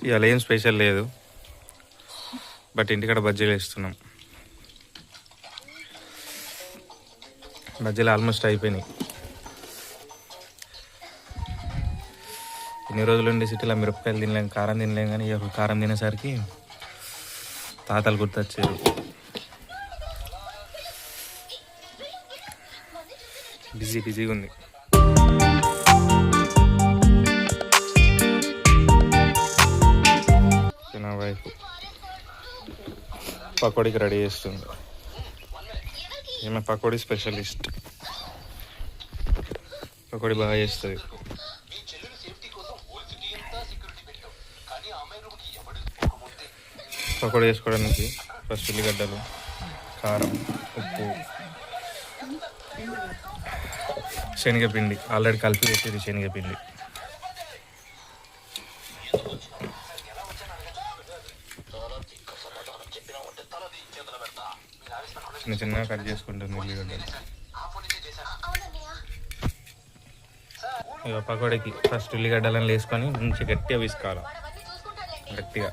ఇవాళ ఏం స్పెషల్ లేదు, బట్ ఇంటికాడ బజ్జీలు వేస్తున్నాం. బజ్జీలు ఆల్మోస్ట్ అయిపోయినాయి. ఇన్ని రోజులు ఉండి సిటీలో మిరపకాయలు తినలేం, కారం తినలేం, కానీ ఇక కారం తినేసరికి తాతలు గుర్తొచ్చారు. బిజీగా ఉంది. నా వైఫ్ పకోడీకి రెడీ చేస్తుంది. ఈమె పకోడీ స్పెషలిస్ట్, పకోడీ బాగా చేస్తుంది. పకోడీ చేసుకోవడానికి ఫస్ట్ ఉల్లిగడ్డలు, కారం, ఉప్పు, శనగపిండి ఆల్రెడీ కలిపి పెట్టేది. శనగపిండి చిన్నగా కట్ చేసుకుంటుంది. ఉల్లిగడ్డలు ఇక పకోడీకి ఫస్ట్ ఉల్లిగడ్డలను వేసుకొని మంచి గట్టిగా విసుకోవాలి. గట్టిగా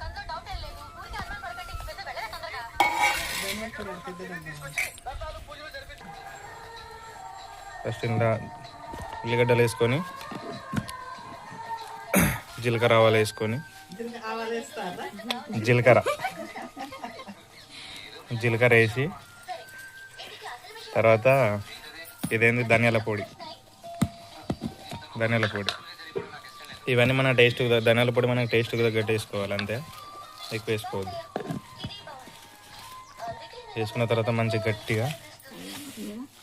ఫస్ట్ ఇంత ఉల్లిగడ్డలు వేసుకొని జీలకర్ర ఆవాలు వేసుకొని జీలకర్ర వేసి తర్వాత ఇదేంటి ధనియాల పొడి ఇవన్నీ మన టేస్ట్. ధనియాల పొడి మనకి టేస్ట్ తగ్గట్టు వేసుకోవాలి, అంతే, ఎక్కువ వేసుకోవద్దు. వేసుకున్న తర్వాత మంచి గట్టిగా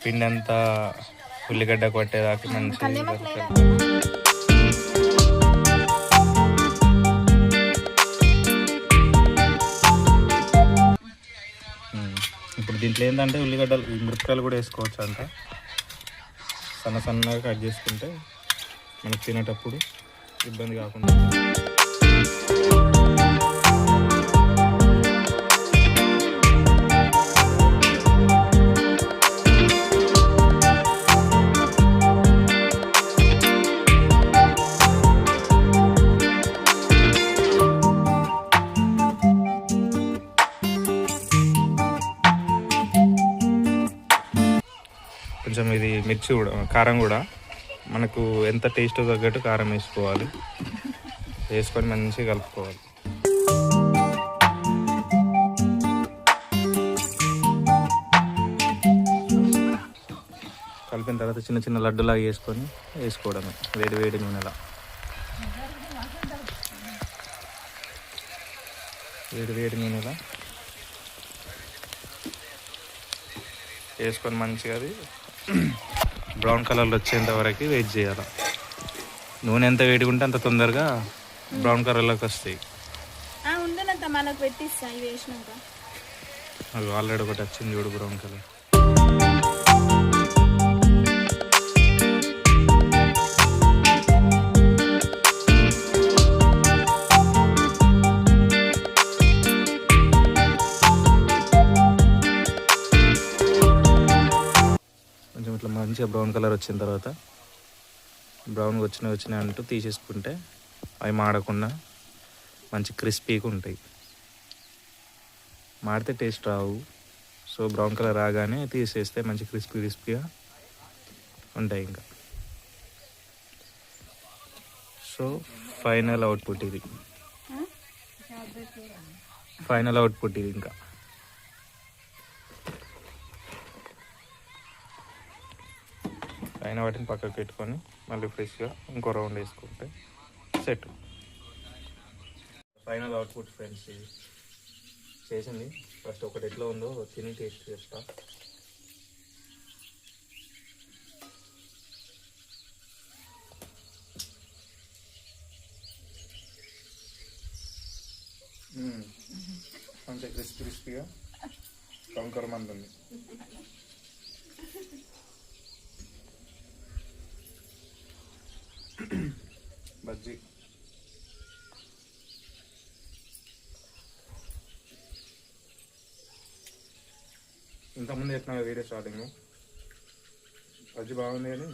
పిండి అంతా ఉల్లిగడ్డ కొట్టేదాకా మంచిగా. ఇప్పుడు దీంట్లో ఏంటంటే ఉల్లిగడ్డలు, మిరపకాయలు కూడా వేసుకోవచ్చు అంట. సన్నగా కట్ చేసుకుంటే మనకు తినేటప్పుడు ఇబ్బంది కాకుండా. కొంచెం ఇది మిర్చి కూడా, కారం కూడా మనకు ఎంత టేస్ట్ తగ్గట్టు కారం వేసుకోవాలి. వేసుకొని మంచిగా కలుపుకోవాలి. కలిపిన తర్వాత చిన్న చిన్న లడ్డులాగా వేసుకోవడమే వేడి నూనెలా. వేడి నూనెలా వేసుకొని మంచిగా అది బ్రౌన్ కలర్లో వచ్చేంత వరకు వెయిట్ చేయాలి. నూనె ఎంత వేడిగా ఉంటే అంత తొందరగా బ్రౌన్ కలర్లోకి వస్తాయి. అది ఆల్రెడీ ఒకటి వచ్చింది చూడు, బ్రౌన్ కలర్. కొంచెం ఇట్లా మంచిగా బ్రౌన్ కలర్ వచ్చిన తర్వాత బ్రౌన్గా వచ్చినాయి అంటూ తీసేసుకుంటే అవి మాడకుండా మంచి క్రిస్పీగా ఉంటాయి. మాడితే టేస్ట్ రావు. సో బ్రౌన్ కలర్ రాగానే తీసేస్తే మంచి క్రిస్పీగా ఉంటాయి. ఇంకా సో ఫైనల్ అవుట్పుట్ ఇది. ఇంకా అయిన వాటిని పక్కకు పెట్టుకొని మళ్ళీ ఫ్రెష్గా ఇంకో రౌండ్ వేసుకుంటే సెట్. ఫైనల్ అవుట్పుట్ ఫ్రెండ్స్ ఇది చేసింది. ఫస్ట్ ఒకటి ఎట్లా ఉందో తిని టేస్ట్ చేస్తా. మంచిగా క్రిస్పీగా కంకరమంటుంది. బజ్జీ ఇంతకుముందు చెప్పిన వీడియో స్టార్టింగ్ బజ్జీ బాగుంది, కానీ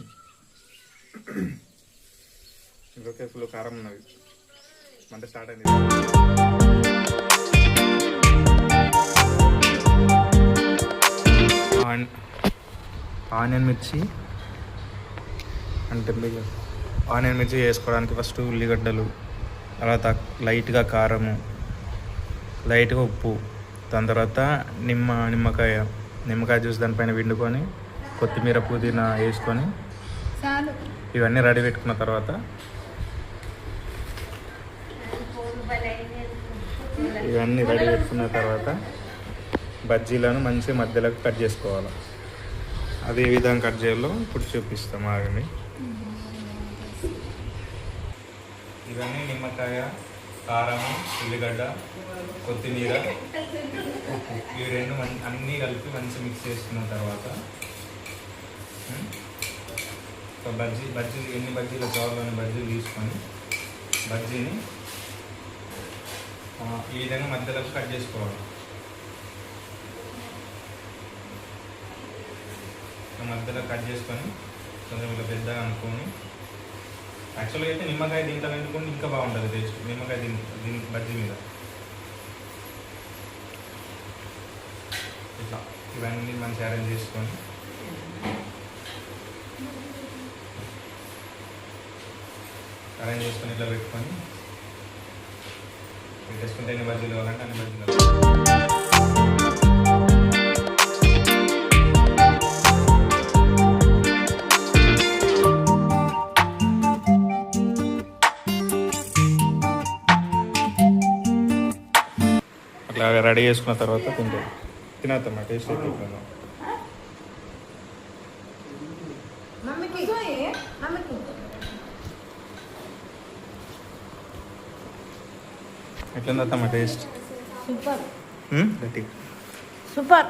ఇంకొకే ఫుల్ కారం ఉన్నది. మంట స్టార్ట్ అయింది. ఆనియన్ మిర్చి అంటే ఆనియన్ మిర్చి వేసుకోవడానికి ఫస్ట్ ఉల్లిగడ్డలు, తర్వాత లైట్గా కారము, లైట్గా ఉప్పు, దాని తర్వాత నిమ్మకాయ జ్యూస్ దానిపైన పిండుకొని కొత్తిమీర పుదీనా వేసుకొని ఇవన్నీ రెడీ పెట్టుకున్న తర్వాత బజ్జీలను మంచిగా మధ్యలోకి కట్ చేసుకోవాలి. అది ఏ విధంగా కట్ చేయాలో ఇప్పుడు చూపిస్తాం ఆగండి. ఇవన్నీ నిమ్మకాయ, కారము, ఉల్లిగడ్డ, కొత్తిమీర, ఇవి రెండు అన్నీ కలిపి మంచిగా మిక్స్ చేసుకున్న తర్వాత బజ్జీలు ఎన్ని బజ్జీలు కావాలని బజ్జీలు తీసుకొని బజ్జీని ఈ విధంగా మధ్యలోకి కట్ చేసుకోవాలి. మధ్యలో కట్ చేసుకొని కొంచెం ఇలా పెద్దగా అనుకొని, యాక్చువల్గా అయితే నిమ్మకాయ దీంట్లో వండుకొని ఇంకా బాగుంటుంది టేస్ట్. నిమ్మకాయ దీని బజ్జీ మీద ఇట్లా ఇవన్నీ మంచి అరేంజ్ చేసుకొని ఇట్లా పెట్టుకొని పెట్టేసుకుంటే ఎన్ని బజ్జీలు కావాలంటే అన్ని బజ్జీలు. అట్లా రెడీ చేసుకున్న తర్వాత తినేద్దాం. టేస్ట్ అయిపోతుంది. ఎట్లా అత్తమ్మా టేస్ట్? Super super.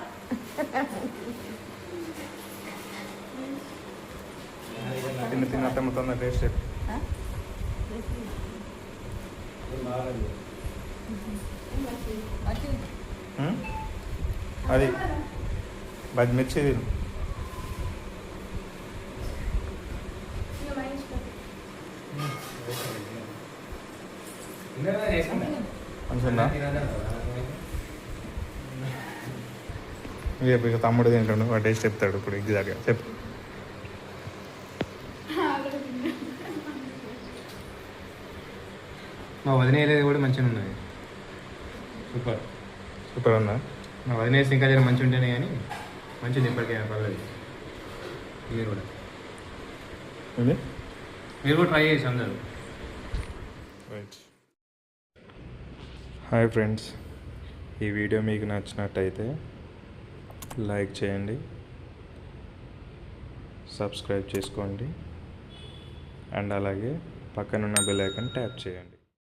తిన్నత్తమ్మ తొందర టేస్ట్ అది మిర్చి మంచిగా ఇక తమ్ముడు తింటాడు, వాడు టేస్ట్ చెప్తాడు ఇప్పుడు. ఎగ్జాక్ట్గా చెప్పు. మా వదినేది కూడా మంచిగా ఉన్నది. సూపర్ ఉందా? మా వదినేసి ఇంకా జర మంచిగా ఉంటేనే కానీ మంచిది. ఇప్పటికే పర్లేదు. మీరు కూడా ట్రై చేసి అందరు. హాయ్ ఫ్రెండ్స్, ఈ వీడియో మీకు నచ్చినట్టయితే లైక్ చేయండి, సబ్స్క్రైబ్ చేసుకోండి, అండ్ అలాగే పక్కనున్న బెల్ ఐకాన్ ట్యాప్ చేయండి.